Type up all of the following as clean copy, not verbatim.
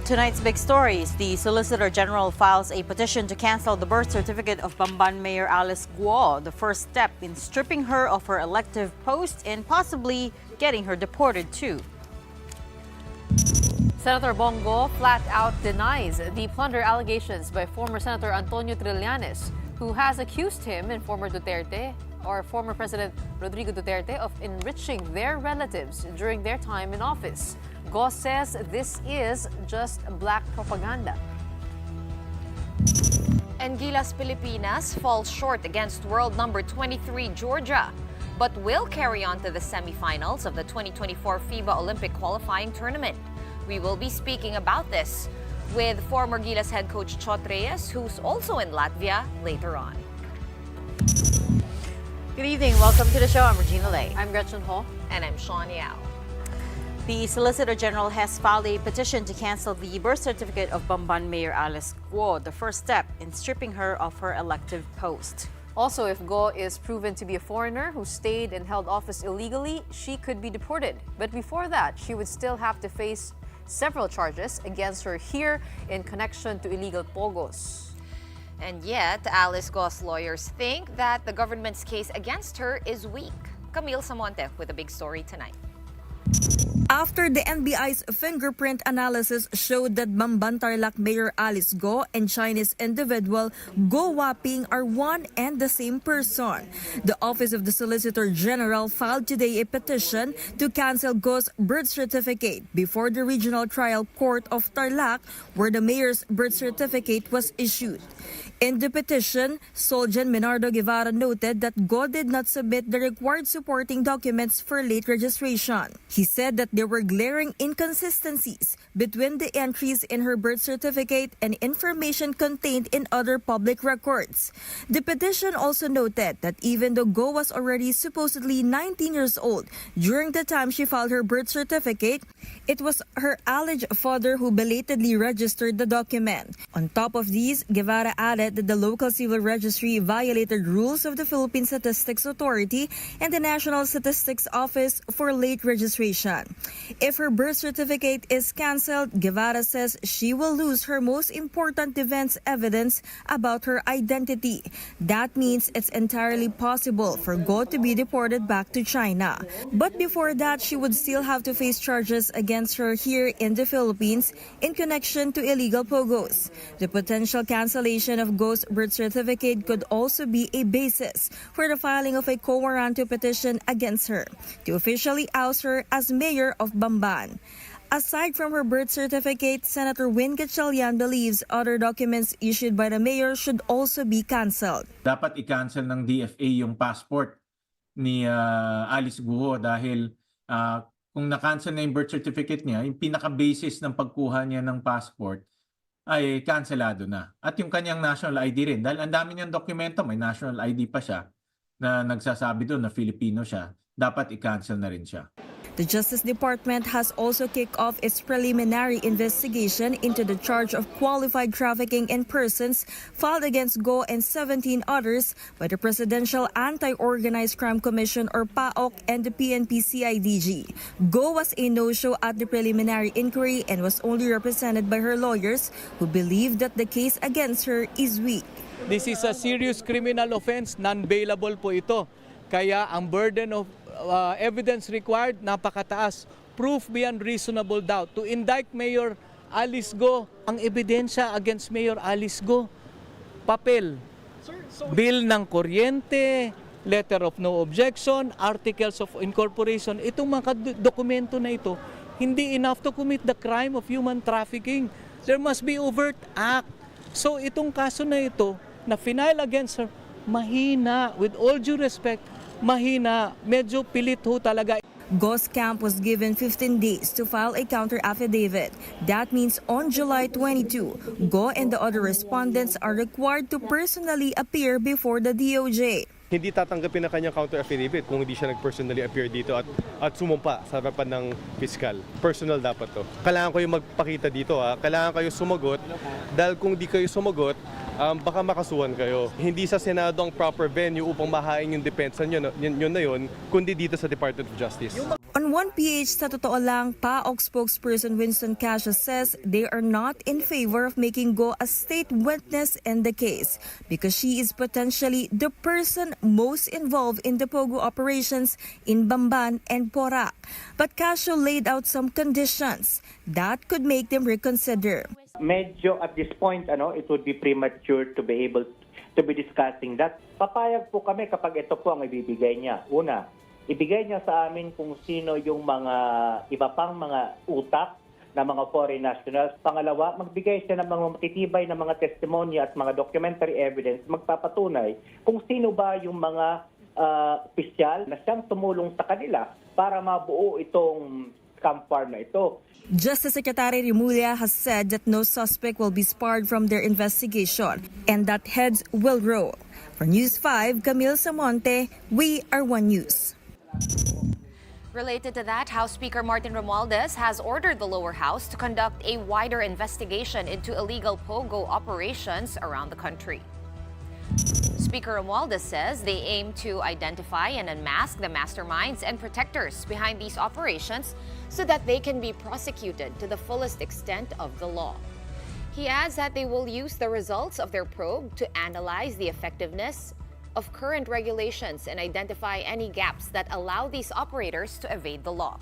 Tonight's big stories. The Solicitor General files a petition to cancel the birth certificate of Bamban Mayor Alice Guo, the first step in stripping her of her elective post and possibly getting her deported too. Senator Bongo flat out denies the plunder allegations by former Senator Antonio Trillanes, who has accused him and former President Rodrigo Duterte of enriching their relatives during their time in office. Go says this is just black propaganda. And Gilas Pilipinas falls short against world number 23 Georgia, but will carry on to the semifinals of the 2024 FIBA Olympic qualifying tournament. We will be speaking about this with former Gilas head coach Chot Reyes, who's also in Latvia, later on. Good evening. Welcome to the show. I'm Regina Lay. I'm Gretchen Ho. And I'm Sean Yao. The Solicitor General has filed a petition to cancel the birth certificate of Bamban Mayor Alice Guo, the first step in stripping her of her elective post. Also, if Go is proven to be a foreigner who stayed and held office illegally, she could be deported. But before that, she would still have to face several charges against her here in connection to illegal pogos. And yet, Alice Go's lawyers think that the government's case against her is weak. Camille Samonte with a big story tonight. After the NBI's fingerprint analysis showed that Bamban Tarlac Mayor Alice Go and Chinese individual Go Waping are one and the same person, the Office of the Solicitor General filed today a petition to cancel Go's birth certificate before the Regional Trial Court of Tarlac, where the mayor's birth certificate was issued. In the petition, Soljan Menardo Guevara noted that Go did not submit the required supporting documents for late registration. He said that there were glaring inconsistencies between the entries in her birth certificate and information contained in other public records. The petition also noted that even though Go was already supposedly 19 years old during the time she filed her birth certificate, it was her alleged father who belatedly registered the document. On top of these, Guevara added that the local civil registry violated rules of the Philippine Statistics Authority and the National Statistics Office for late registration. If her birth certificate is canceled, Guevara says she will lose her most important defense evidence about her identity. That means it's entirely possible for Go to be deported back to China. But before that, she would still have to face charges against her here in the Philippines in connection to illegal pogos. The potential cancellation of Go's birth certificate could also be a basis for the filing of a quo warranto petition against her to officially oust her as mayor of Bamban. Aside from her birth certificate, Senator Win Gatchalian believes other documents issued by the mayor should also be cancelled. Dapat i-cancel ng DFA yung passport ni Alice Guo dahil kung na-cancel na yung birth certificate niya, yung pinaka-basis ng pagkuha niya ng passport ay kanselado na. At yung kanyang national ID rin. Dahil ang dami niyang dokumento, may national ID pa siya na nagsasabi doon na Filipino siya. Dapat i-cancel na rin siya. The Justice Department has also kicked off its preliminary investigation into the charge of qualified trafficking in persons filed against Go and 17 others by the Presidential Anti-Organized Crime Commission or PAOC and the PNP-CIDG. Go was a no-show at the preliminary inquiry and was only represented by her lawyers, who believe that the case against her is weak. This is a serious criminal offense, non-bailable po ito. Kaya ang burden of evidence required, napakataas. Proof beyond reasonable doubt. To indict Mayor Alice Go, ang ebidensya against Mayor Alice Go, papel, bill ng kuryente, letter of no objection, articles of incorporation. Itong mga dokumento na ito, hindi enough to commit the crime of human trafficking. There must be overt act. So itong kaso na ito, na final against her, mahina, with all due respect, mahina, medyo pilit ho talaga. Go's camp was given 15 days to file a counter affidavit. That means on July 22, Go and the other respondents are required to personally appear before the DOJ. Hindi tatanggapin na kanyang counter affidavit kung hindi siya nag-personally appear dito at sumumpa sa harapan ng piskal. Personal dapat to. Kailangan kayo magpakita dito Kailangan kayo sumagot dahil kung di kayo sumagot, baka makasuhan kayo. Hindi sa Senado ang proper venue upang mahain yung depensa nyo na yun, kundi dito sa Department of Justice. On 1PH, sa totoo lang, PAOK spokesperson Winston Cassia says they are not in favor of making Go a state witness in the case because she is potentially the person most involved in the Pogo operations in Bamban and Porac. But Cassia laid out some conditions that could make them reconsider. Medyo at this point, it would be premature to be able to be discussing that. Papayag po kami kapag ito po ang ibibigay niya. Una, ibigay niya sa amin kung sino yung mga iba pang mga utak na mga foreign nationals. Pangalawa, magbigay siya ng mga matitibay na mga testimonya at mga documentary evidence magpapatunay kung sino ba yung mga opisyal na siyang tumulong sa kanila para mabuo itong camp farm na ito. Justice Secretary Remulla has said that no suspect will be spared from their investigation and that heads will roll. For News 5, Camille Samonte, we are One News. Related to that, House Speaker Martin Romualdez has ordered the lower house to conduct a wider investigation into illegal Pogo operations around the country. Speaker Romualdez says they aim to identify and unmask the masterminds and protectors behind these operations so that they can be prosecuted to the fullest extent of the law. He adds that they will use the results of their probe to analyze the effectiveness of current regulations and identify any gaps that allow these operators to evade the law.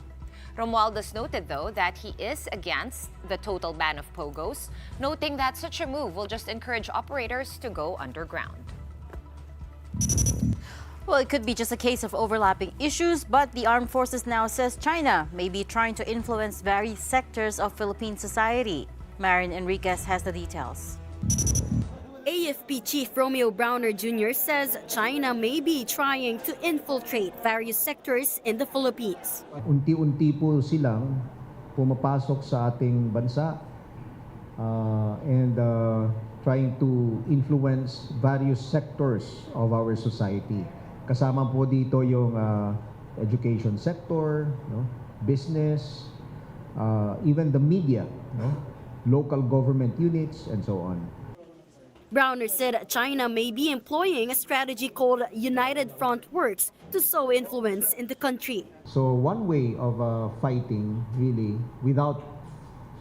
Romualdez noted, though, that he is against the total ban of Pogos, noting that such a move will just encourage operators to go underground. Well, it could be just a case of overlapping issues, but the armed forces now says China may be trying to influence various sectors of Philippine society. Marin Enriquez has the details. AFP Chief Romeo Browner Jr. says China may be trying to infiltrate various sectors in the Philippines. Unti-unti po silang pumapasok sa ating bansa and trying to influence various sectors of our society. Kasama po dito yung education sector, business, even the media, local government units, and so on. Browner said China may be employing a strategy called United Front Works to sow influence in the country. So one way of fighting, really, without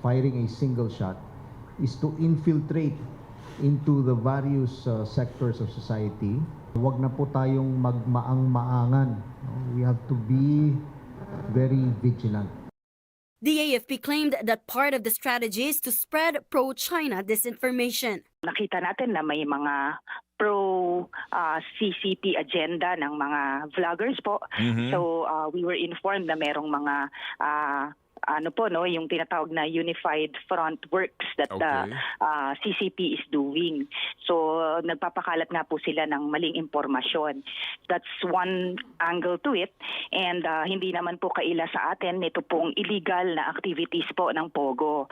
firing a single shot, is to infiltrate into the various sectors of society. Huwag na po tayong magmaang-maangan. We have to be very vigilant. The AFP claimed that part of the strategy is to spread pro-China disinformation. Nakita natin na may mga pro-CCP agenda ng mga vloggers po. So we were informed na merong mga yung tinatawag na Unified Front Works that the CCP is doing. So nagpapakalat nga po sila ng maling impormasyon. That's one angle to it. And hindi naman po kaila sa atin ito pong illegal na activities po ng Pogo.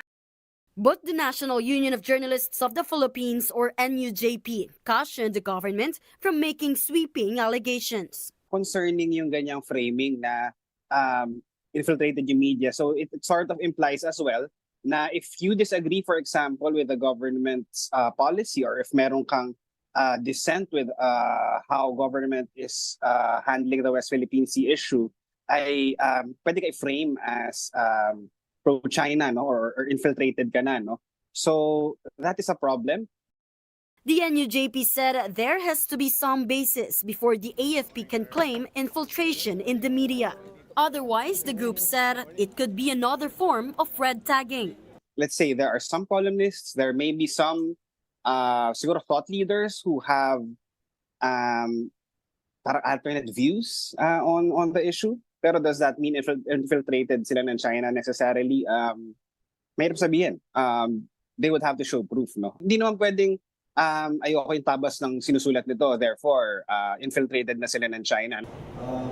But the National Union of Journalists of the Philippines, or NUJP, cautioned the government from making sweeping allegations. Concerning yung ganyang framing na infiltrated yung media. So it sort of implies as well na if you disagree, for example, with the government's policy, or if meron kang dissent with how government is handling the West Philippine Sea issue, ay pwede ka i-frame as pro-China, or infiltrated ka na. So that is a problem. The NUJP said there has to be some basis before the AFP can claim infiltration in the media. Otherwise, the group said it could be another form of red tagging. Let's say there are some columnists, there may be some siguro thought leaders who have alternate views on the issue. Pero does that mean infiltrated sila ng China necessarily? Mahirap sabihin. They would have to show proof, no? Hindi naman pwedeng ayoko yung tabas ng sinusulat nito, therefore infiltrated na sila ng China.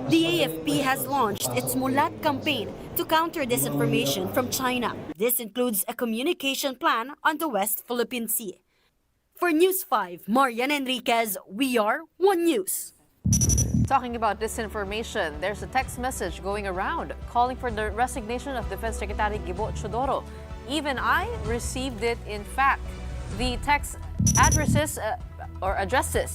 The AFP has launched its Mulat campaign to counter disinformation from China. This includes a communication plan on the West Philippine Sea. For News 5, Marian Enriquez, we are One News. Talking about disinformation, there's a text message going around calling for the resignation of Defense Secretary Gibo Chodoro. Even I received it, in fact. The text addresses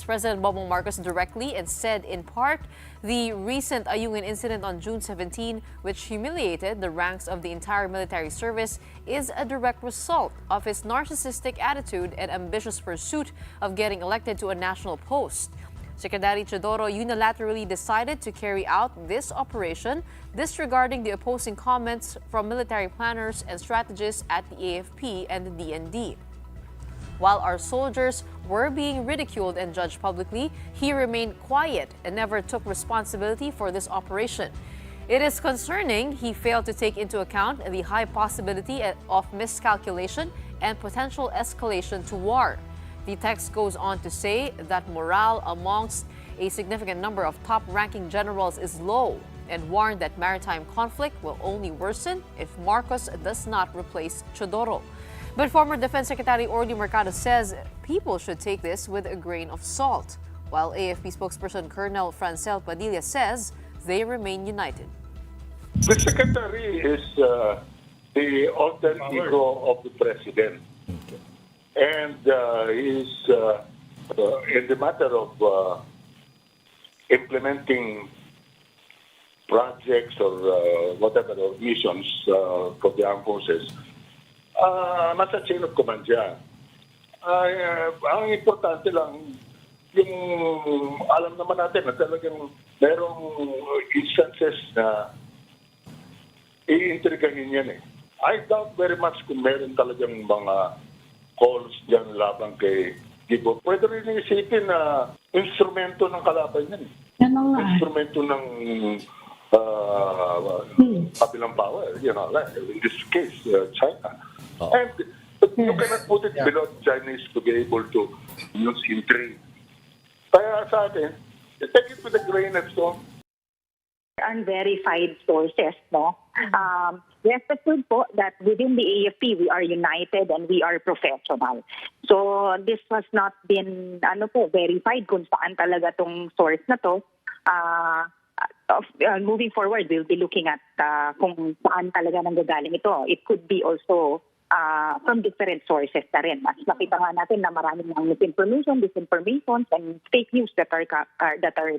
President Bongbong Marcos directly and said, in part, the recent Ayungin incident on June 17, which humiliated the ranks of the entire military service, is a direct result of his narcissistic attitude and ambitious pursuit of getting elected to a national post. Secretary Teodoro unilaterally decided to carry out this operation, disregarding the opposing comments from military planners and strategists at the AFP and the DND. While our soldiers were being ridiculed and judged publicly, he remained quiet and never took responsibility for this operation. It is concerning he failed to take into account the high possibility of miscalculation and potential escalation to war. The text goes on to say that morale amongst a significant number of top-ranking generals is low and warned that maritime conflict will only worsen if Marcos does not replace Teodoro. But former Defense Secretary Orly Mercado says people should take this with a grain of salt, while AFP spokesperson Colonel Francel Padilla says they remain united. The Secretary is the alter ego of the President. And he is, in the matter of implementing projects or whatever, or missions for the armed forces, nasa chain of command siya. Ang importante lang, yung alam naman natin na talagang merong instances na iintrigahin yan eh. I doubt very much kung meron talagang mga calls dyan labang kay Gibo. Pwede rin isipin na instrumento ng kalaban yan eh. Instrumento ng kabilang power, like in this case, China. And you cannot put it below Chinese to be able to use in trade. Kaya sa atin, take it with a grain of salt. Unverified sources, no? Rest assured po that within the AFP, we are united and we are professional. So this has not been verified kung saan talaga tong source na to. Moving forward, we'll be looking at kung saan talaga nanggagaling ito. It could be also from different sources na rin. Mas nakita nga natin na maraming misinformation, disinformation, and fake news that are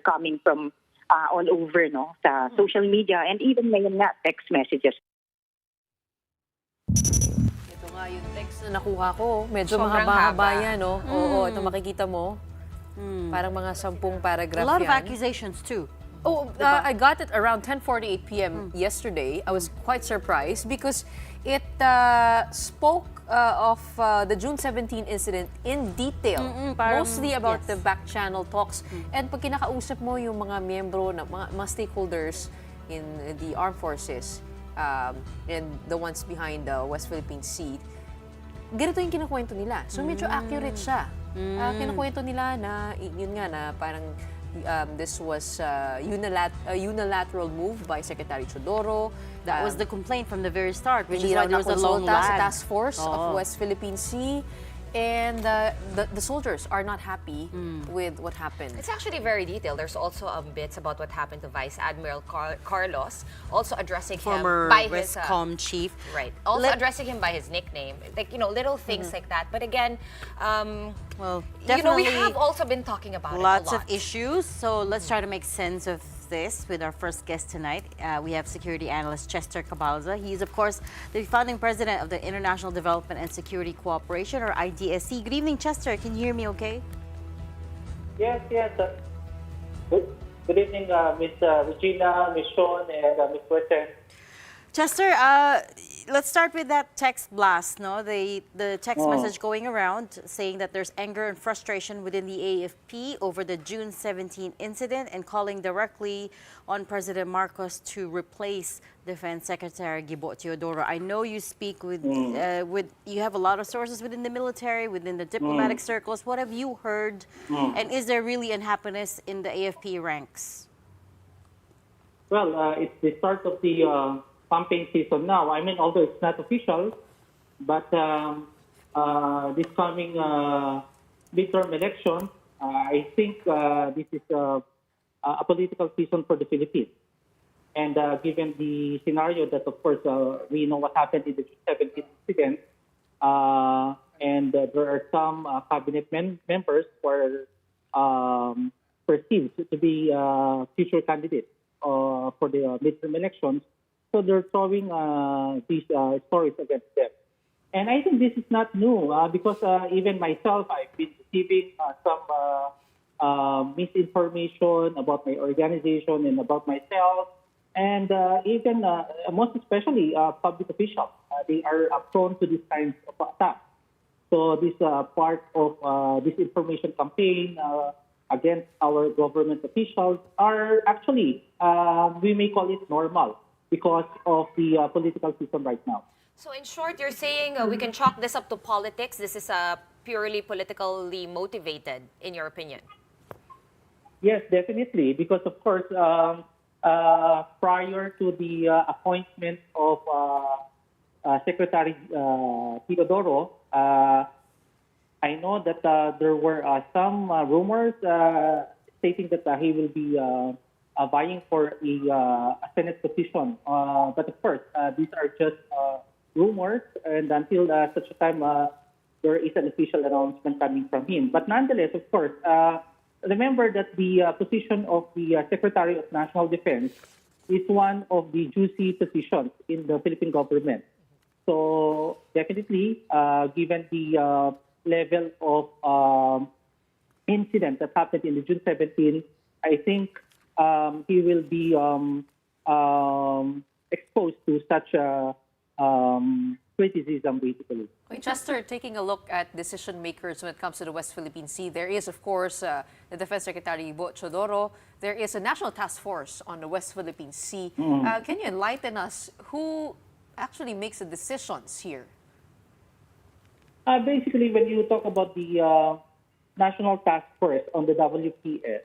coming from all over, no, sa social media and even ngayon na text messages. Ito nga yung text na nakuha ko. Medyo Sobrang mahaba-haba haba. yan, no? Oo, ito makikita mo. Parang mga 10 paragraph A lot of yan. accusations too. Oh, I got it around 10:48 p.m. yesterday. I was quite surprised because it spoke of the June 17 incident in detail, mostly about the back channel talks. And pag kinakausap mo yung mga miyembro, mga stakeholders in the armed forces and the ones behind the West Philippine Sea, ganito yung kinukwento nila. So medyo accurate siya. Kinukwento nila na, yun nga na parang this was a unilateral move by Secretary Teodoro. That was the complaint from the very start, which is Hindi why there was a long nakonsulta sa lag. task force of West Philippine Sea. And the soldiers are not happy with what happened. It's actually very detailed. There's also bits about what happened to Vice Admiral Carlos, also addressing Former him by his Westcom chief. right. Also addressing him by his nickname, like little things like that. But again, Well, we definitely have also been talking about lots it a of lot. issues. So let's try to make sense of this with our first guest tonight. We have security analyst Chester Cabalza. He is, of course, the founding president of the International Development and Security Cooperation, or IDSC. Good evening, Chester. Can you hear me okay? Yes. Good evening, Ms. Regina, Ms. Sean, and Ms. Western. Chester, let's start with that text blast, no? The text message going around saying that there's anger and frustration within the AFP over the June 17 incident and calling directly on President Marcos to replace Defense Secretary Gibo Teodoro. I know you speak with you have a lot of sources within the military, within the diplomatic circles. What have you heard? And is there really unhappiness in the AFP ranks? Well, it's the start of the pumping season now. I mean, although it's not official, but this coming midterm election, I think this is a political season for the Philippines. And given the scenario that, of course, we know what happened in the 17th incident, and there are some cabinet members who are perceived to be future candidates for the midterm elections. So they're throwing these stories against them. And I think this is not new because even myself, I've been receiving some misinformation about my organization and about myself. And even, most especially, public officials. They are prone to these kinds of attacks. So this part of disinformation campaign against our government officials are actually, we may call it normal because of the political system right now. So in short, you're saying we can chalk this up to politics. This is purely politically motivated, in your opinion? Yes, definitely. Because, of course, prior to the appointment of Secretary Teodoro, I know that there were some rumors stating that he will be vying for a Senate position. But, of course, these are just rumors, and until such a time there is an official announcement coming from him. But nonetheless, of course, remember that the position of the Secretary of National Defense is one of the juicy positions in the Philippine government. So definitely, given the level of incident that happened in the June 17, I think he will be exposed to such criticism, basically. Chester, taking a look at decision makers when it comes to the West Philippine Sea, there is, of course, the Defense Secretary Bo Chodoro. There is a national task force on the West Philippine Sea. Can you enlighten us who actually makes the decisions here? Basically, when you talk about the national task force on the WPS,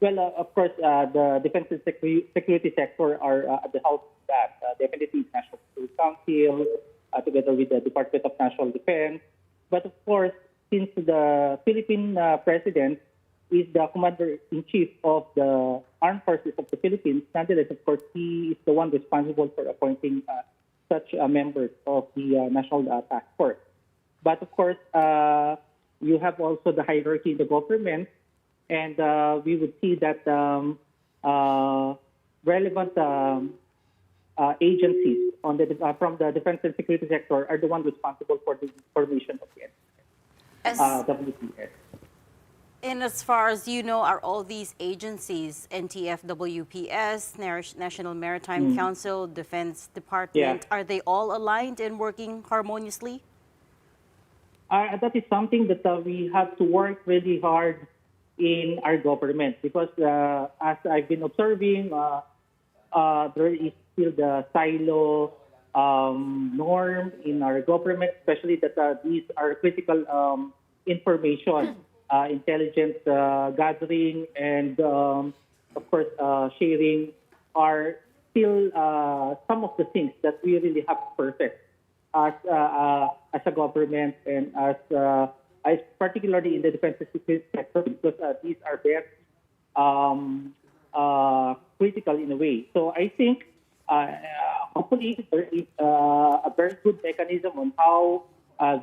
well, of course, the defense and security sector are at the help of that. Definitely, National Security Council, together with the Department of National Defense. But of course, since the Philippine president is the commander-in-chief of the armed forces of the Philippines, nonetheless, of course, he is the one responsible for appointing such members of the national task force. But of course, you have also the hierarchy in the government, and we would see that relevant agencies on from the defense and security sector are the ones responsible for the formation of the WPS. And as far as you know, are all these agencies, NTF, WPS, National Maritime Council, Defense Department, are they all aligned and working harmoniously? That is something that we have to work really hard in our government because as I've been observing, there is still the silo norm in our government, especially that these are critical information, intelligence gathering, and of course sharing are still some of the things that we really have to perfect as a government and as particularly in the defense and security sector because these are very critical in a way. So I think hopefully there is a very good mechanism on how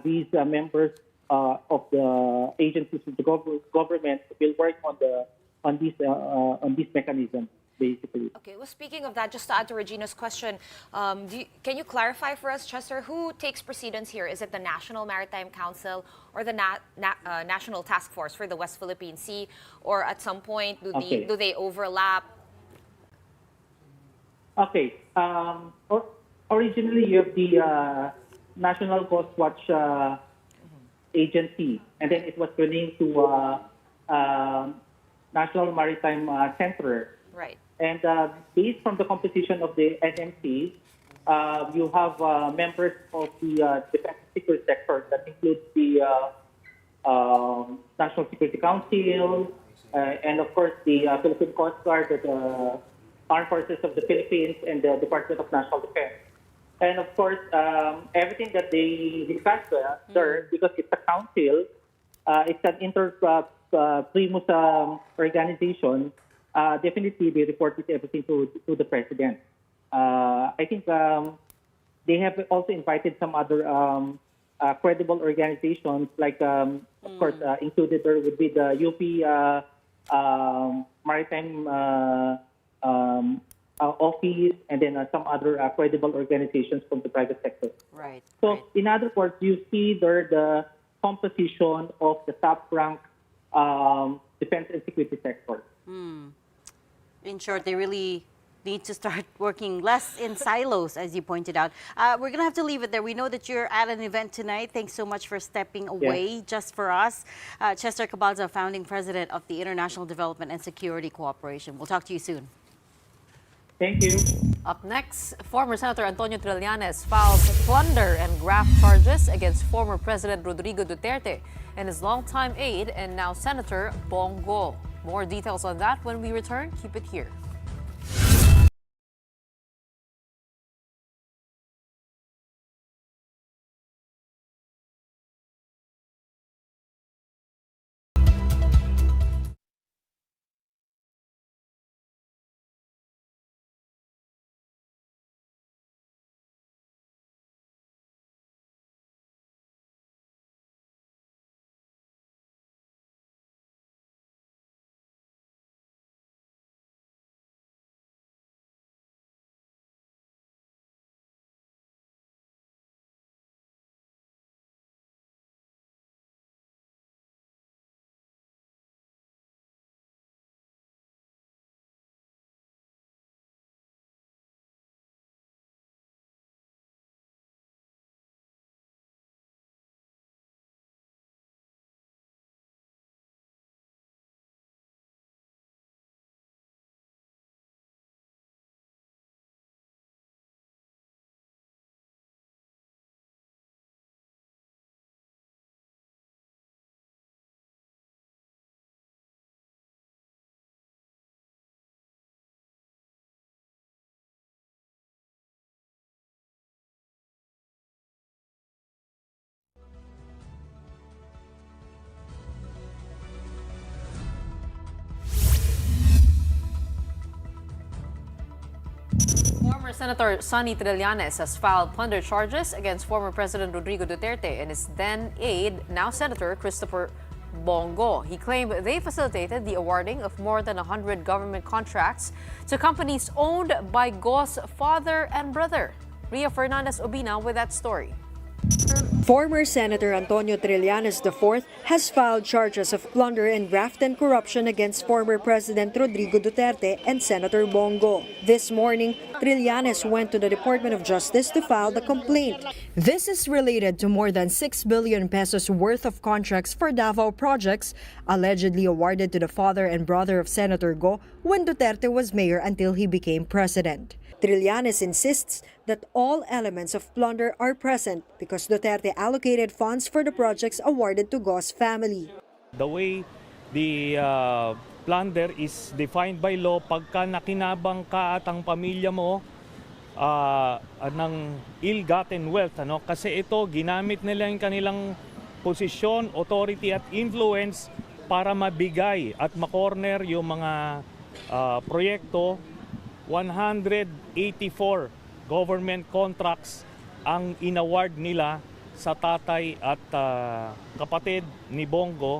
these members of the agencies of the government will work on this mechanism, basically. Okay, well, speaking of that, just to add to Regina's question, can you clarify for us, Chester, who takes precedence here? Is it the National Maritime Council or the National Task Force for the West Philippine Sea? Or at some point, do they overlap? Okay. Originally, you have the National Coast Watch Agency, and then it was renamed to National Maritime Center. Right. And based from the composition of the NMC, you have members of the defense security sector that includes the National Security Council, and of course the Philippine Coast Guard, the Armed Forces of the Philippines, and the Department of National Defense. And of course, everything that they discuss there, because it's a council, it's an inter-primus organization, definitely they reported everything to the president. I think they have also invited some other credible organizations like, of course, included there would be the UP Maritime Office, and then some other credible organizations from the private sector. Right. So, in other words, you see there the composition of the top-ranked defense and security sector. In short, they really need to start working less in silos, as you pointed out. We're going to have to leave it there. We know that you're at an event tonight. Thanks so much for stepping away just for us. Chester Cabalza, founding president of the International Development and Security Cooperation. We'll talk to you soon. Thank you. Up next, former Senator Antonio Trillanes files plunder and graft charges against former President Rodrigo Duterte and his longtime aide and now Senator Bongo. More details on that when we return. Keep it here. Former Senator Sonny Trillanes has filed plunder charges against former President Rodrigo Duterte and his then aide, now Senator Christopher Bongo. He claimed they facilitated the awarding of more than 100 government contracts to companies owned by Go's father and brother. Ria Fernandez Obina with that story. Former Senator Antonio Trillanes IV has filed charges of plunder and graft and corruption against former President Rodrigo Duterte and Senator Bongo. This morning, Trillanes went to the Department of Justice to file the complaint. This is related to more than 6 billion pesos worth of contracts for Davao projects allegedly awarded to the father and brother of Senator Go when Duterte was mayor until he became president. Trillanes insists that all elements of plunder are present because Duterte allocated funds for the projects awarded to Go's family. The way the plunder is defined by law, pagka nakinabang ka at ang pamilya mo ng ill-gotten wealth, kasi ito ginamit nila yung kanilang posisyon, authority at influence para mabigay at makorner yung mga proyekto. 184 government contracts ang inaward nila sa tatay at kapatid ni Bongo.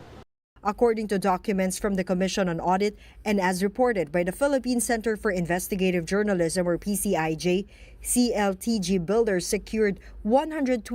According to documents from the Commission on Audit and as reported by the Philippine Center for Investigative Journalism or PCIJ, CLTG Builders secured 125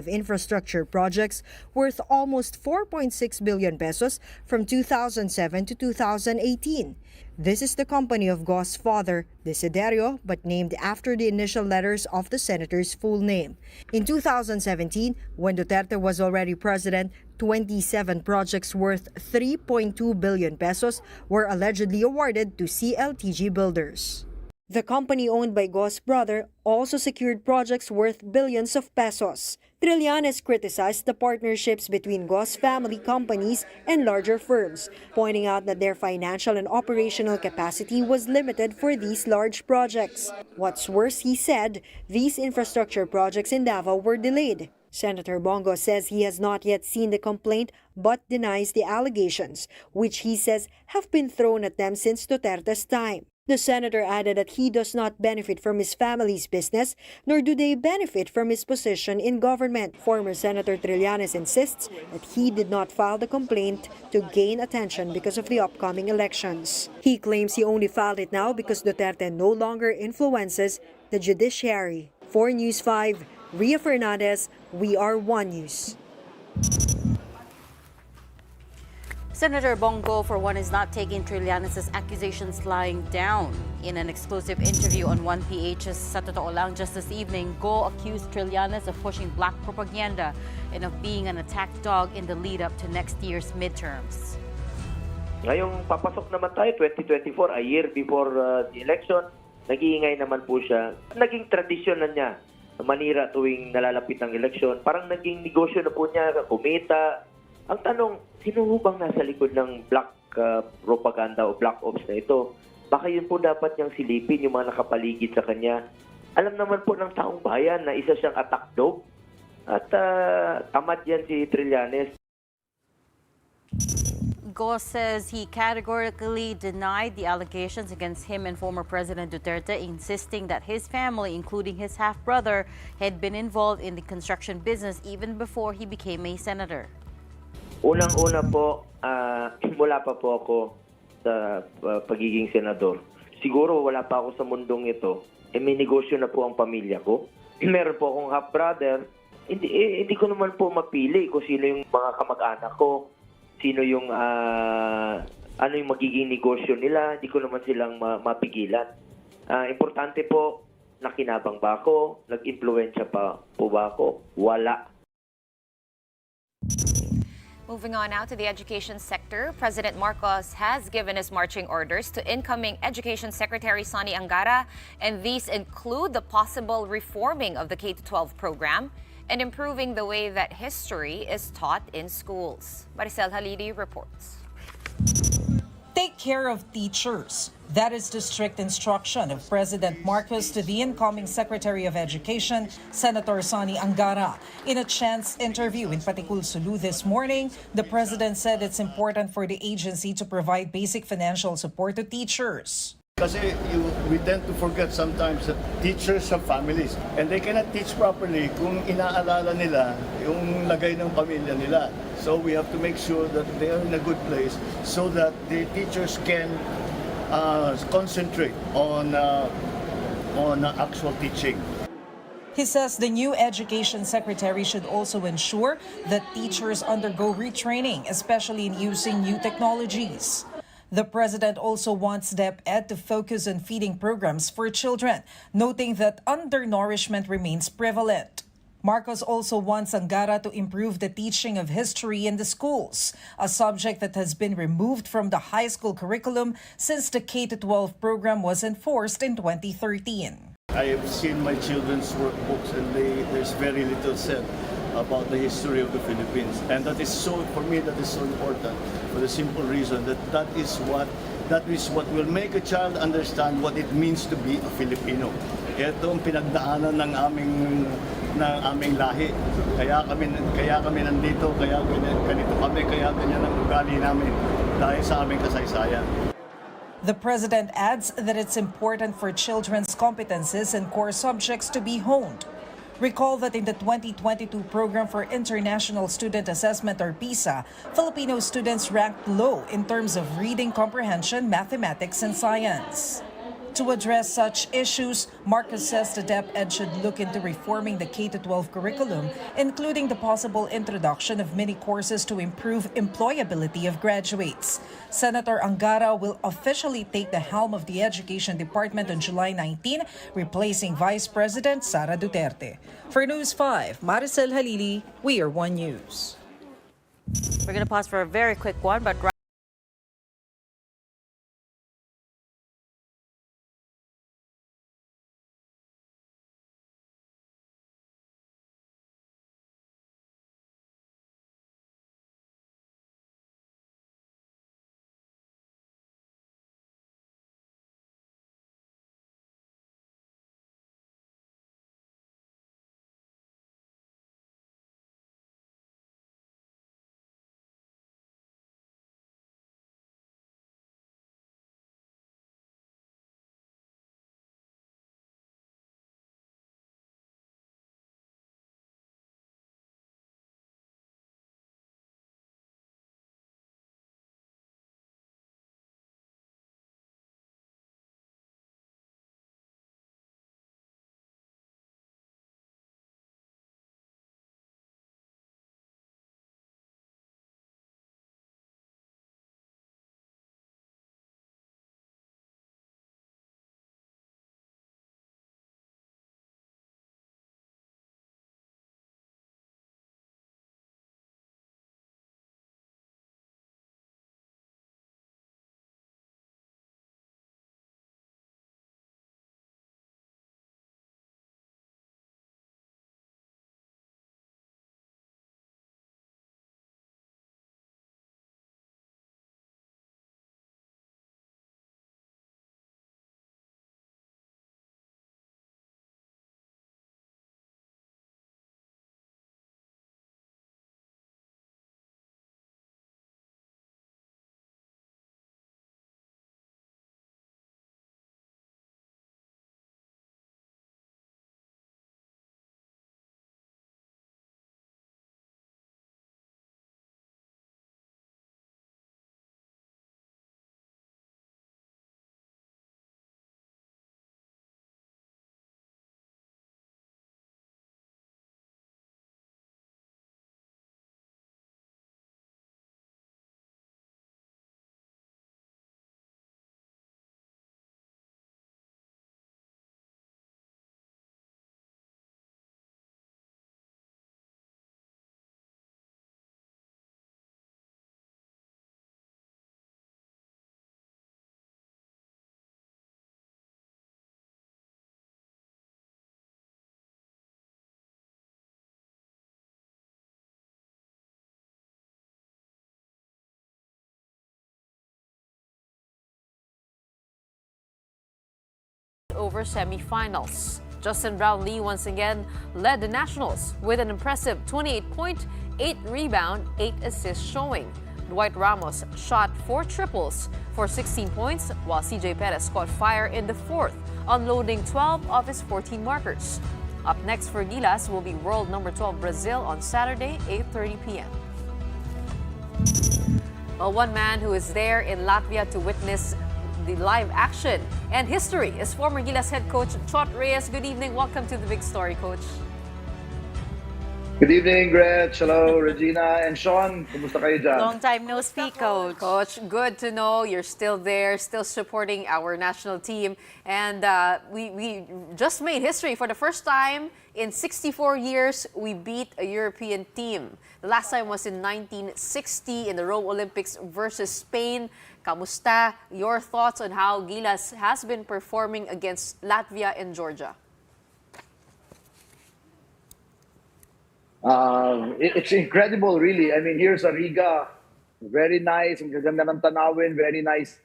infrastructure projects worth almost 4.6 billion pesos from 2007 to 2018. This is the company of Go's father, Desiderio, but named after the initial letters of the senator's full name. In 2017, when Duterte was already president, 27 projects worth 3.2 billion pesos were allegedly awarded to CLTG Builders. The company owned by Go's brother also secured projects worth billions of pesos. Trillanes criticized the partnerships between Go's family companies and larger firms, pointing out that their financial and operational capacity was limited for these large projects. What's worse, he said, these infrastructure projects in Davao were delayed. Senator Bongo says he has not yet seen the complaint but denies the allegations, which he says have been thrown at them since Duterte's time. The senator added that he does not benefit from his family's business, nor do they benefit from his position in government. Former Senator Trillanes insists that he did not file the complaint to gain attention because of the upcoming elections. He claims he only filed it now because Duterte no longer influences the judiciary. For News 5, Ria Fernandez, We Are One News. Senator Bongo, for one, is not taking Trillanes' accusations lying down. In an exclusive interview on 1PH's Sa Totoo Lang just this evening, Go accused Trillanes of pushing black propaganda and of being an attack dog in the lead-up to next year's midterms. Ngayong papasok naman tayo, 2024, a year before the election, nag-iingay naman po siya. Naging tradisyon na niya manira tuwing nalalapit ang eleksyon. Parang naging negosyo na po niya, kumita. Ang tanong, sino bang nasa likod ng black propaganda o black ops na ito? Baka yun po dapat niyang silipin yung mga nakapaligid sa kanya. Alam naman po ng taong bayan na isa siyang attack dog. At tamad yan si Trillanes. Go says he categorically denied the allegations against him and former President Duterte, insisting that his family, including his half-brother, had been involved in the construction business even before he became a senator. Unang-una po, mula pa po ako sa pagiging senador. Siguro wala pa ako sa mundong ito. May negosyo na po ang pamilya ko. Meron po akong half-brother. Hindi ko naman po mapili kung sino yung mga kamag-anak ko, sino yung ano yung magiging negosyo nila. Hindi ko naman silang mapigilan. Importante po, nakinabang ba ako? Nag-impluensya pa po ba ako? Wala. Moving on now to the education sector, President Marcos has given his marching orders to incoming Education Secretary Sonny Angara, and these include the possible reforming of the K-12 program and improving the way that history is taught in schools. Maricel Halidi reports. Take care of teachers. That is the strict instruction of President Marcos to the incoming Secretary of Education, Senator Sonny Angara. In a chance interview in Patikul, Sulu this morning, the president said it's important for the agency to provide basic financial support to teachers. Kasi we tend to forget sometimes that teachers have families and they cannot teach properly kung inaalala nila yung lagay ng pamilya nila. So we have to make sure that they are in a good place so that the teachers can concentrate on actual teaching. He says the new education secretary should also ensure that teachers undergo retraining, especially in using new technologies. The president also wants DepEd to focus on feeding programs for children, noting that undernourishment remains prevalent. Marcos also wants Angara to improve the teaching of history in the schools, a subject that has been removed from the high school curriculum since the K-12 program was enforced in 2013. I have seen my children's workbooks and there's very little said about the history of the Philippines. And that is so, for me, that is so important for the simple reason that that is what will make a child understand what it means to be a Filipino. Ito ang pinagdaanan ng aming lahi. Kaya kami nandito, kaya ganito kami, kaya ganyan ang ugali namin dahil sa aming kasaysayan. The president adds that it's important for children's competences and core subjects to be honed. Recall that in the 2022 Program for International Student Assessment, or PISA, Filipino students ranked low in terms of reading comprehension, mathematics, and science. To address such issues, Marcos says the DepEd should look into reforming the K-12 curriculum, including the possible introduction of mini courses to improve employability of graduates. Senator Angara will officially take the helm of the Education Department on July 19, replacing Vice President Sara Duterte. For News 5, Maricel Halili, We Are One News. We're going to pause for a very quick one, but over semifinals. Justin Brownlee once again led the Nationals with an impressive 28-point, 8-rebound, 8-assist showing. Dwight Ramos shot 4 triples for 16 points, while CJ Perez caught fire in the fourth, unloading 12 of his 14 markers. Up next for Gilas will be world number 12 Brazil on Saturday, 8:30 p.m. Well, one man who is there in Latvia to witness the live action and history is former Gilas head coach Chot Reyes. Good evening. Welcome to the Big Story, Coach. Good evening, Gretch. Hello, Regina and Sean. Kumusta kayo dyan? Long time no speak, Coach. Coach, good to know you're still there, still supporting our national team. And we just made history. For the first time in 64 years, we beat a European team. The last time was in 1960 in the Rome Olympics versus Spain. Kamusta? Your thoughts on how Gilas has been performing against Latvia and Georgia? It's incredible, really. I mean, here's a Riga, very nice, ang gaganda ng tanawin, very nice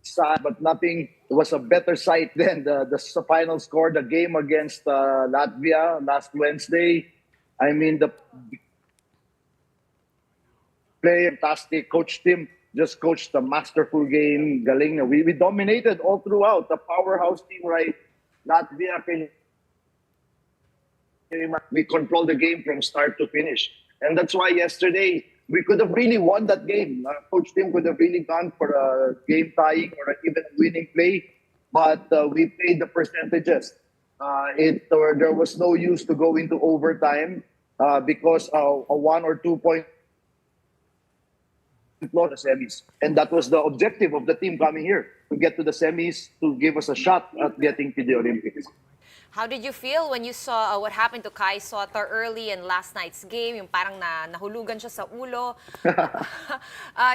side, but nothing was a better sight than the final score, the game against Latvia last Wednesday. I mean, the play, fantastic. Coach Tim just coached a masterful game. Galing. We dominated all throughout. The powerhouse team, right? Latvia, we controlled the game from start to finish. And that's why yesterday, we could have really won that game. Coach Tim could have really gone for a game tying or even a winning play. But we played the percentages. There was no use to go into overtime because a 1 or 2 point loss the semis. And that was the objective of the team coming here, to get to the semis, to give us a shot at getting to the Olympics. How did you feel when you saw what happened to Kai Sotto early in last night's game? Yung parang nahulugan siya sa ulo.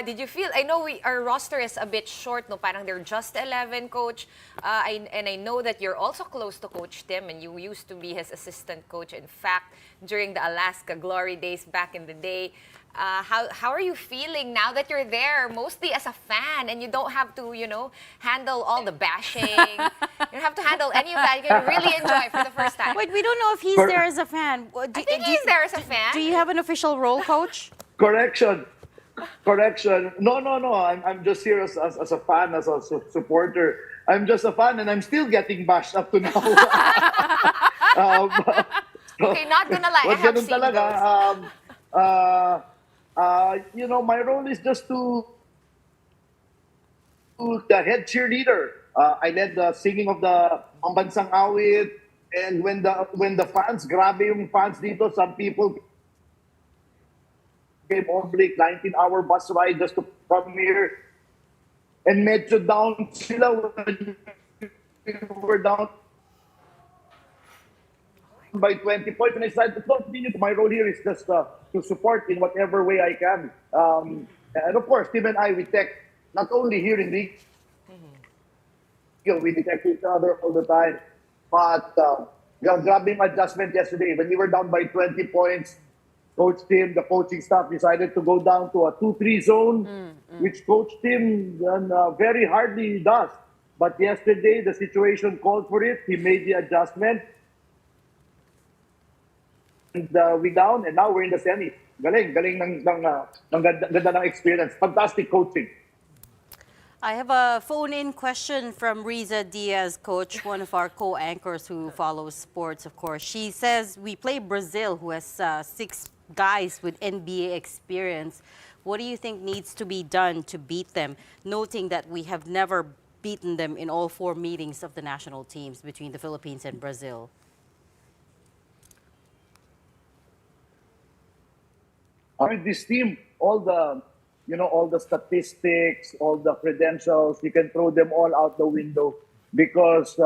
Did you feel, I know our roster is a bit short, no? Parang they're just 11, Coach. And I know that you're also close to Coach Tim and you used to be his assistant coach. In fact, during the Alaska Glory days back in the day. How are you feeling now that you're there, mostly as a fan, and you don't have to, handle all the bashing? You don't have to handle any of that. You can really enjoy for the first time. Wait, we don't know if he's there as a fan. I think he's there as a fan. Do you have an official role, Coach? Correction. No. I'm just here as a fan, as a supporter. I'm just a fan, and I'm still getting bashed up to now. Okay, not gonna lie. I have seen those. My role is just to the head cheerleader. I led the singing of the Pambansang Awit, and when the fans, grabe yung fans dito, some people came oblique 19-hour bus ride just to come here, and medyo down sila when we were down by 20 points, and I decided to continue. My role here is just to support in whatever way I can. And of course, Tim and I, we tech, not only here in the we detect each other all the time. But grabbing adjustment yesterday, when we were down by 20 points, Coach Tim, the coaching staff decided to go down to a 2-3 zone, which Coach Tim very hardly does. But yesterday, the situation called for it. He made the adjustment. And we down, and now we're in the semis. Galing ng ganda ng experience. Fantastic coaching. I have a phone-in question from Riza Diaz, Coach, one of our co-anchors who follows sports, of course. She says, we play Brazil, who has 6 guys with NBA experience. What do you think needs to be done to beat them, noting that we have never beaten them in all 4 meetings of the national teams between the Philippines and Brazil? I mean, this team, all the statistics, all the credentials, you can throw them all out the window because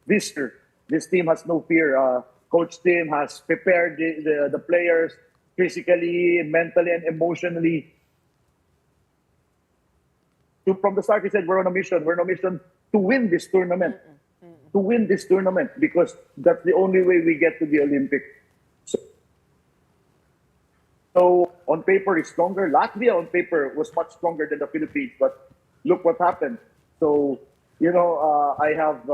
this team has no fear. Coach Tim has prepared the players physically, mentally, and emotionally. From the start, he said, we're on a mission. We're on a mission to win this tournament. To win this tournament, because that's the only way we get to the Olympics. So on paper, it's stronger. Latvia on paper was much stronger than the Philippines, but look what happened. So, I have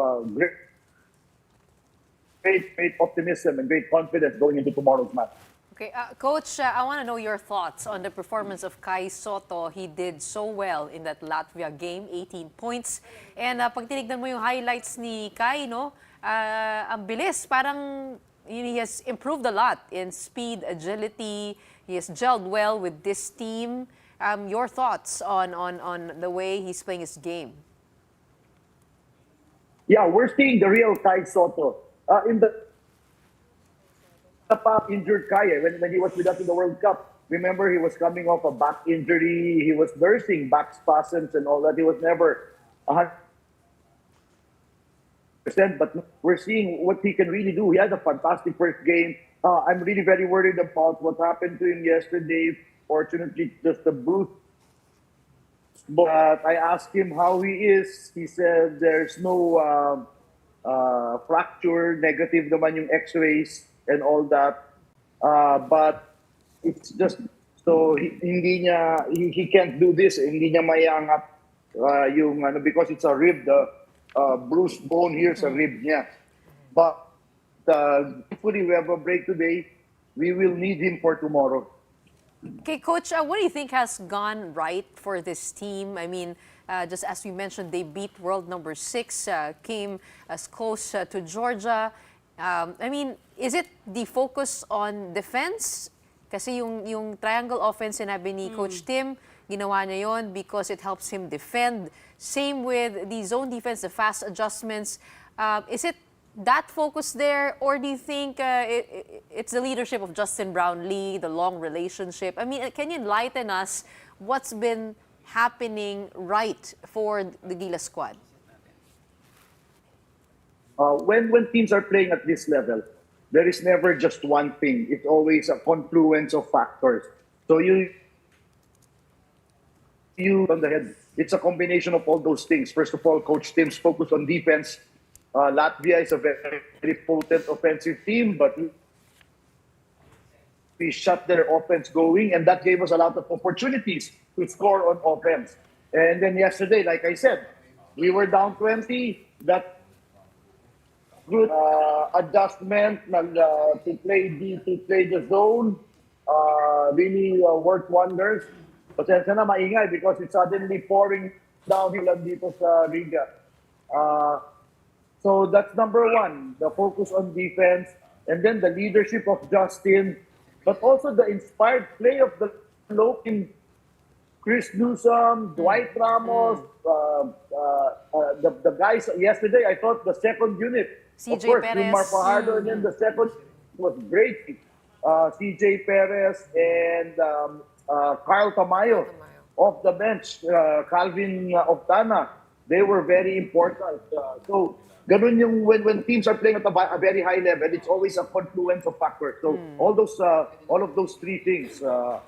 great optimism and great confidence going into tomorrow's match. Okay, Coach, I want to know your thoughts on the performance of Kai Sotto. He did so well in that Latvia game, 18 points. And pag tinignan mo yung highlights ni Kai, no, ang bilis. Parang he has improved a lot in speed, agility. He has gelled well with this team. Your thoughts on the way he's playing his game? Yeah, we're seeing the real Kai Sotto. In the injured Kai, when he was with us in the World Cup, remember he was coming off a back injury, he was nursing back spasms and all that. He was never 100%, but we're seeing what he can really do. He had a fantastic first game. I'm really very worried about what happened to him yesterday. Fortunately, just a bruise. But I asked him how he is. He said there's no fracture, negative naman yung x-rays and all that. But it's just, so he can't do this. Hindi niya maiangat because it's a rib, the bruised bone here sa rib niya. But hopefully we have a break today. We will need him for tomorrow. Okay, Coach, what do you think has gone right for this team? I mean, just as we mentioned, they beat world number 6, came as close to Georgia. I mean, is it the focus on defense? Kasi yung triangle offense, sinabi ni Coach Tim, ginawa niya yon because it helps him defend. Same with the zone defense, the fast adjustments. Is it that focus there, or do you think it's the leadership of Justin Brownlee, the long relationship? I mean, can you enlighten us what's been happening right for the Gilas squad? When teams are playing at this level, there is never just one thing. It's always a confluence of factors. So you on the head, it's a combination of all those things. First of all, Coach Tim's focus on defense. Latvia is a very, very potent offensive team, but we shut their offense going, and that gave us a lot of opportunities to score on offense. And then yesterday, like I said, we were down 20. That good adjustment to play the zone really worked wonders. Pasensya na maingay because it's suddenly pouring downhill dito sa Riga. So that's number one, the focus on defense, and then the leadership of Justin, but also the inspired play of the local Chris Newsom, Dwight Ramos, the guys yesterday. I thought the second unit, CJ of course, Perez. Mar Fajardo, and then the second was great. CJ Perez and Carl Tamayo off the bench, Calvin Octana, they were very important. So ganun yung when teams are playing at a very high level, it's always a confluence of factors. So all of those three things are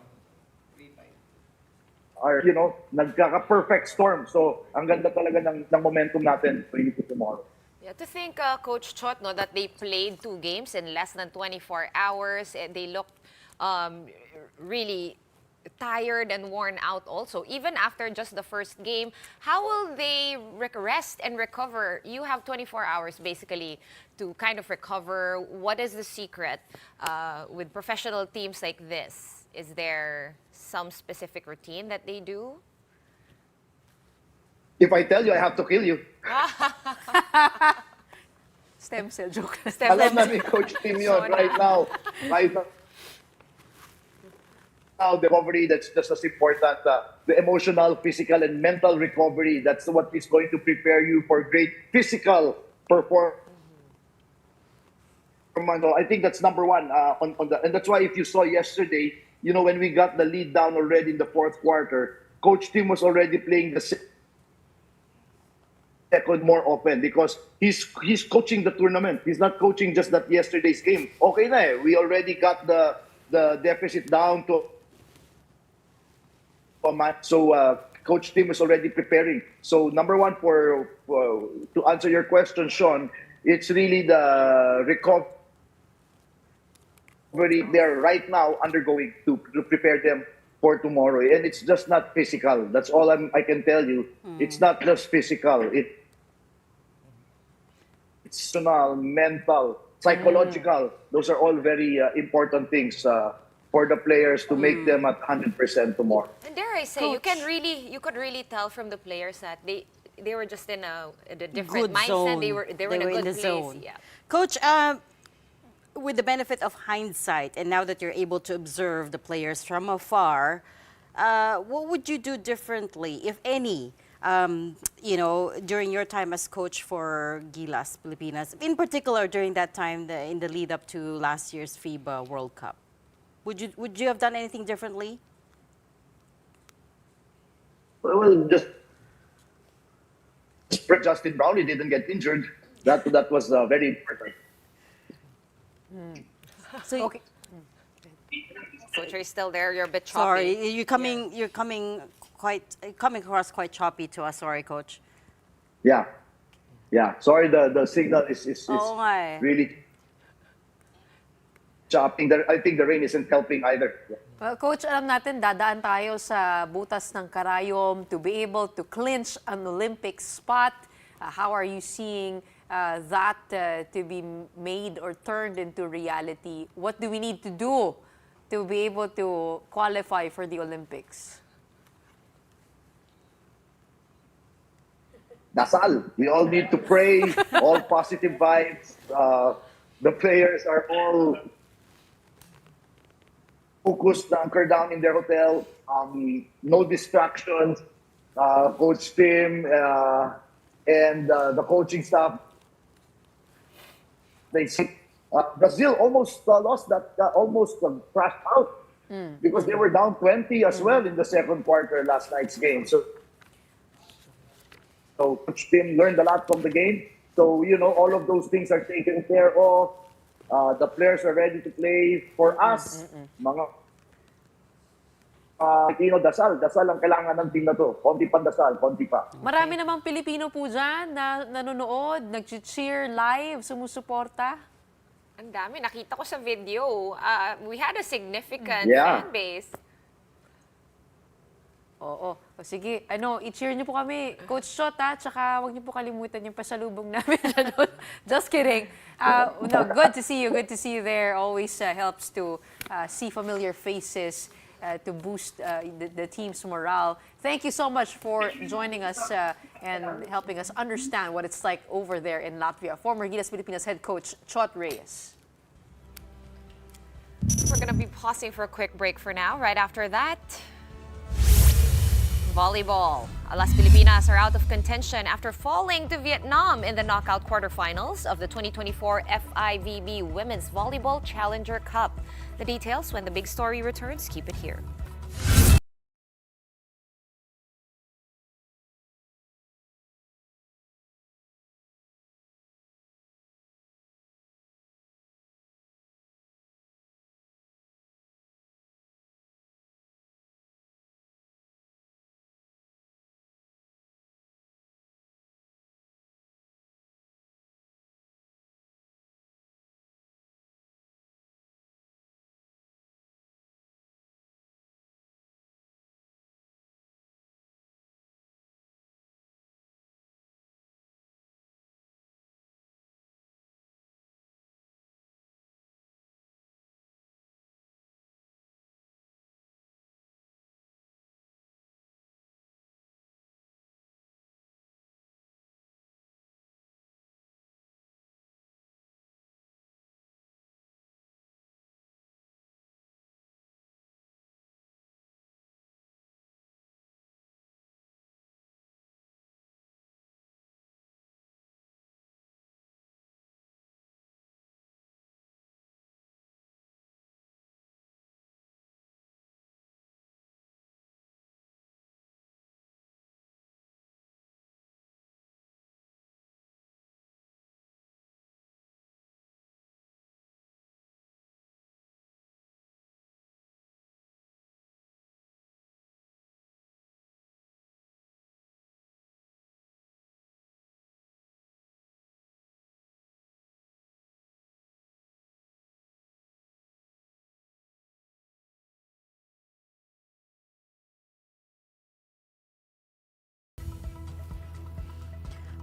nagkaka-perfect storm. So ang ganda talaga ng momentum natin for tomorrow. Yeah, to think, Coach Chot, that they played 2 games in less than 24 hours. They looked really tired and worn out also, even after just the first game. How will they rest and recover? You have 24 hours basically to kind of recover. What is the secret with professional teams like this? Is there some specific routine that they do? If I tell you, I have to kill you. Stem cell joke. Alam na ni Coach Tim yun right now. Now, the recovery, that's just as important. The emotional, physical, and mental recovery, that's what is going to prepare you for great physical performance. So I think that's number one. And that's why if you saw yesterday, when we got the lead down already in the fourth quarter, Coach Tim was already playing the second more often because he's coaching the tournament. He's not coaching just that yesterday's game. Okay na eh. We already got the deficit down to so Coach Tim is already preparing. So number one, to answer your question, Sean, it's really the recovery they're right now undergoing to prepare them for tomorrow. And it's just not physical. That's all I can tell you. It's not just physical. It's emotional, mental, psychological. Those are all very important things for the players to make them at 100% tomorrow. And dare I say, you could really tell from the players that they were just in a different Good mindset. zone. They were in a good place. Zone. Yeah. Coach, with the benefit of hindsight, and now that you're able to observe the players from afar, what would you do differently, if any, during your time as coach for Gilas Pilipinas, in particular during that time in the lead up to last year's FIBA World Cup? Would you have done anything differently? Well, just Justin Brownlee didn't get injured. That was very important. So, okay. Coach, are you still there? You're a bit choppy. Sorry, you're coming across quite choppy to us. Sorry, Coach. Yeah. Sorry, the signal is really chopping. I think the rain isn't helping either. Well, Coach, alam natin, dadaan tayo sa butas ng karayom to be able to clinch an Olympic spot. How are you seeing that to be made or turned into reality? What do we need to do to be able to qualify for the Olympics? Dasal. We all need to pray, all positive vibes. The players are all focused, anchored down in their hotel. No distractions. Coach Tim and the coaching staff. They see Brazil almost lost almost crashed out because they were down 20 as well in the second quarter last night's game. So Coach Tim learned a lot from the game. So, all of those things are taken care of. The players are ready to play. For us, mga Pilipino, dasal ang kailangan ng team na to. Konti pa dasal, konti pa. Marami namang Pilipino po dyan na nanonood, nag-cheer live, sumusuporta. Ang dami. Nakita ko sa video. We had a significant Yeah. fan base. Oo. O sige, i-cheer niyo po kami. Coach Shot, tsaka huwag niyo po kalimutan yung pasalubong namin. Just kidding. No, good to see you. Good to see you there. Always helps to see familiar faces to boost the team's morale. Thank you so much for joining us and helping us understand what it's like over there in Latvia. Former Gilas Pilipinas head coach, Chot Reyes. We're going to be pausing for a quick break for now. Right after that, volleyball. Las Pilipinas are out of contention after falling to Vietnam in the knockout quarterfinals of the 2024 FIVB Women's Volleyball Challenger Cup. The details when the big story returns. Keep it here.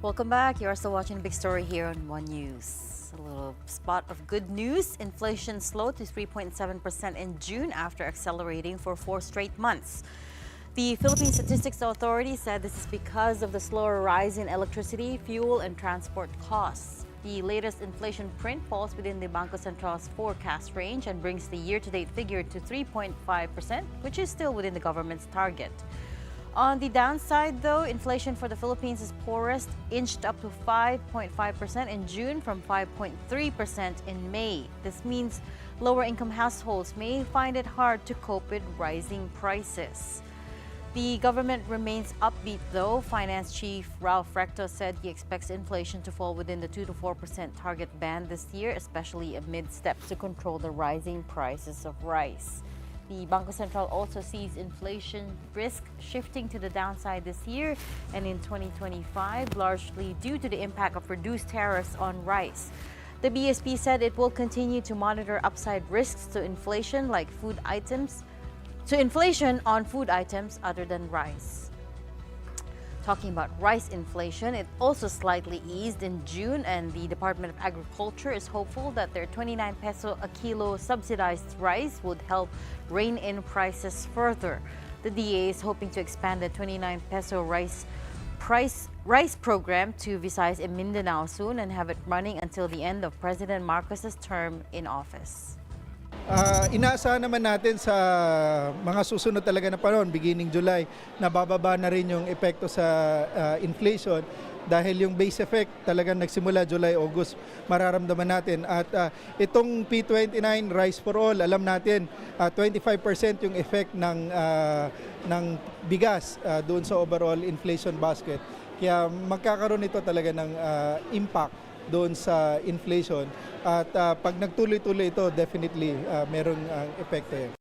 Welcome back. You are still watching Big Story here on One News. A little spot of good news. Inflation slowed to 3.7% in June after accelerating for 4 straight months. The Philippine Statistics Authority said this is because of the slower rise in electricity, fuel, and transport costs. The latest inflation print falls within the Bangko Central's forecast range and brings the year-to-date figure to 3.5%, which is still within the government's target. On the downside, though, inflation for the Philippines is poorest, inched up to 5.5% in June from 5.3% in May. This means lower-income households may find it hard to cope with rising prices. The government remains upbeat, though. Finance Chief Ralph Recto said he expects inflation to fall within the 2 to 4% target band this year, especially amid steps to control the rising prices of rice. The Bangko Sentral also sees inflation risk shifting to the downside this year and in 2025, largely due to the impact of reduced tariffs on rice. The BSP said it will continue to monitor upside risks to inflation on food items other than rice. Talking about rice inflation, it also slightly eased in June, and the Department of Agriculture is hopeful that their 29 peso a kilo subsidized rice would help rein in prices further. The DA is hoping to expand the 29 peso rice program to Visayas and Mindanao soon and have it running until the end of President Marcos's term in office. Inaasahan naman natin sa mga susunod talaga na panahon, beginning July, na bababa na rin yung epekto sa inflation dahil yung base effect talagang nagsimula July, August, mararamdaman natin. At itong P29 Rice for All, alam natin 25% yung effect ng bigas doon sa overall inflation basket. Kaya magkakaroon ito talaga ng impact doon sa inflation at pag nagtuloy-tuloy ito, definitely merong epekto yan.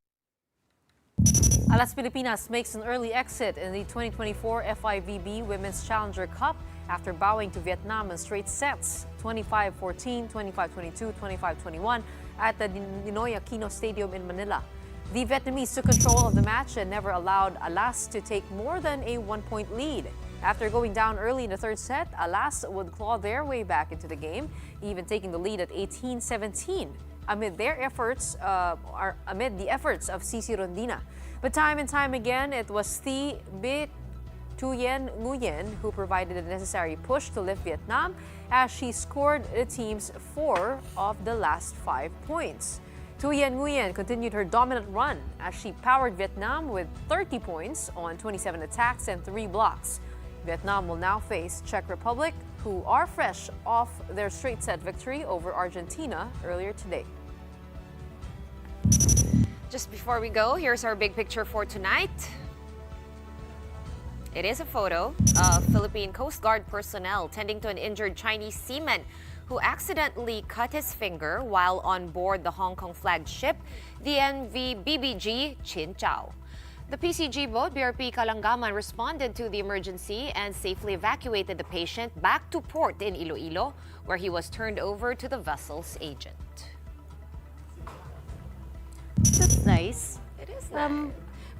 Alas Pilipinas makes an early exit in the 2024 FIVB Women's Challenger Cup after bowing to Vietnam in straight sets, 25-14, 25-22, 25-21 at the Ninoy Aquino Stadium in Manila. The Vietnamese took control of the match and never allowed Alas to take more than a 1-point lead. After going down early in the third set, Alas would claw their way back into the game, even taking the lead at 18-17 amid the efforts of Cici Rondina. But time and time again, it was Thi Bit Thuyen Nguyen who provided the necessary push to lift Vietnam as she scored the team's 4 of the last 5 points. Thuyen Nguyen continued her dominant run as she powered Vietnam with 30 points on 27 attacks and 3 blocks. Vietnam will now face Czech Republic, who are fresh off their straight set victory over Argentina earlier today. Just before we go, here's our big picture for tonight. It is a photo of Philippine Coast Guard personnel tending to an injured Chinese seaman who accidentally cut his finger while on board the Hong Kong flagged ship, the MV BBG Chin Chow. The PCG boat, BRP Kalangaman, responded to the emergency and safely evacuated the patient back to port in Iloilo, where he was turned over to the vessel's agent. That's nice. It is nice.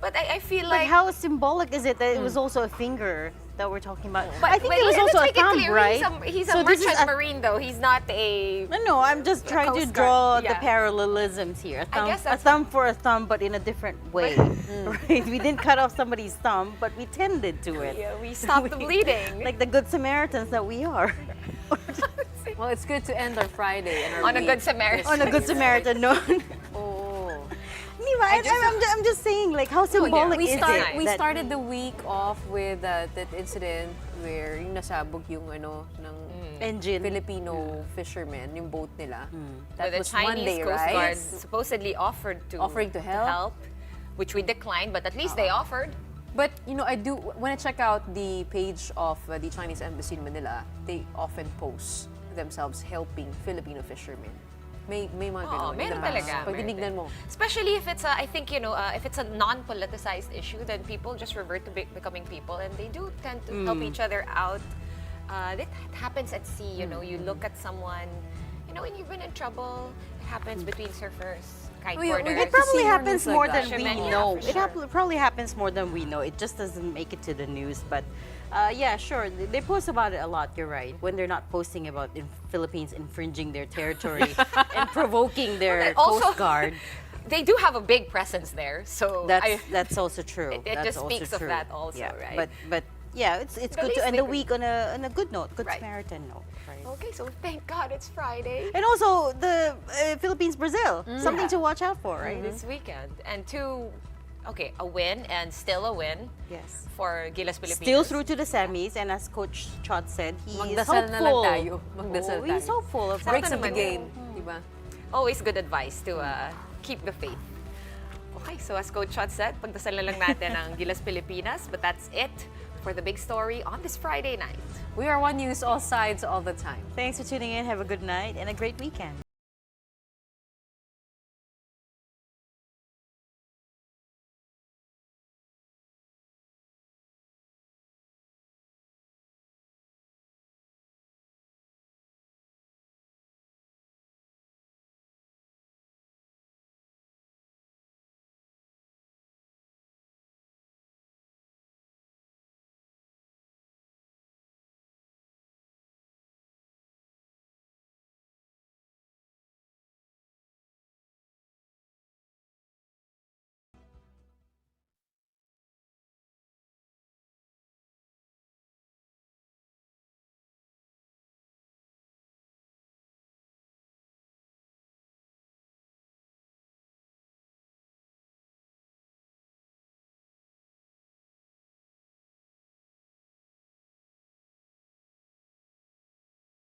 But I feel But like... how symbolic is it that it was also a finger that we're talking about? But I think it was let's also a make it thumb, clear, right? He's a So this is merchant marine, though. He's not a... No, I'm just trying to Coast draw Guard, the yeah. parallelisms here. I guess A that's thumb for a thumb, but in a different way. Right? We didn't cut off somebody's thumb, but we tended to it. Yeah, we stopped the bleeding. Like the good Samaritans that we are. Well, it's good to end our Friday and our On a week. Good Samaritan. On a good Samaritan note. I'm just saying, like, how symbolic is it? We that- started the week off with that incident where yung nasabog yung ng engine Filipino fishermen, yung boat nila. That But the was Chinese Monday, Coast right? Guard supposedly offering to help, which we declined, but at least they offered. But when I check out the page of the Chinese Embassy in Manila, they often post themselves helping Filipino fishermen. May mga ganun. Meron talaga. Pag tinignan mo. Especially if it's if it's a non-politicized issue, then people just revert to becoming people, and they do tend to help each other out. That happens at sea, you look at someone, when you've been in trouble, it happens between surfers, kiteboarders. It probably happens like more that. than we Fishermen, know. yeah, for sure. It probably happens more than we know. It just doesn't make it to the news. But Yeah, sure. They post about it a lot, you're right. When they're not posting about Philippines infringing their territory and provoking their Also, Coast Guard. They do have a big presence there, so That's also true. It That's just also speaks of true. that also, yeah. right? But yeah, it's At good least to end they the could- week on a good note, good Right. Samaritan note. Right. Okay, so thank God it's Friday. And also the Philippines-Brazil, something Yeah. to watch out for, right? This weekend. And a win and still a win Yes. for Gilas Pilipinas. Still through to the semis, and as Coach Chot said, he is Magdasal na lang hopeful. tayo. Magdasal Oh, he's tayo. hopeful of Breaks something. of the game, di ba? Always good advice to keep the faith. Okay, so as Coach Chot said, pagdasal na lang natin ang Gilas Pilipinas. But that's it for the big story on this Friday night. We are One News, all sides, all the time. Thanks for tuning in. Have a good night and a great weekend.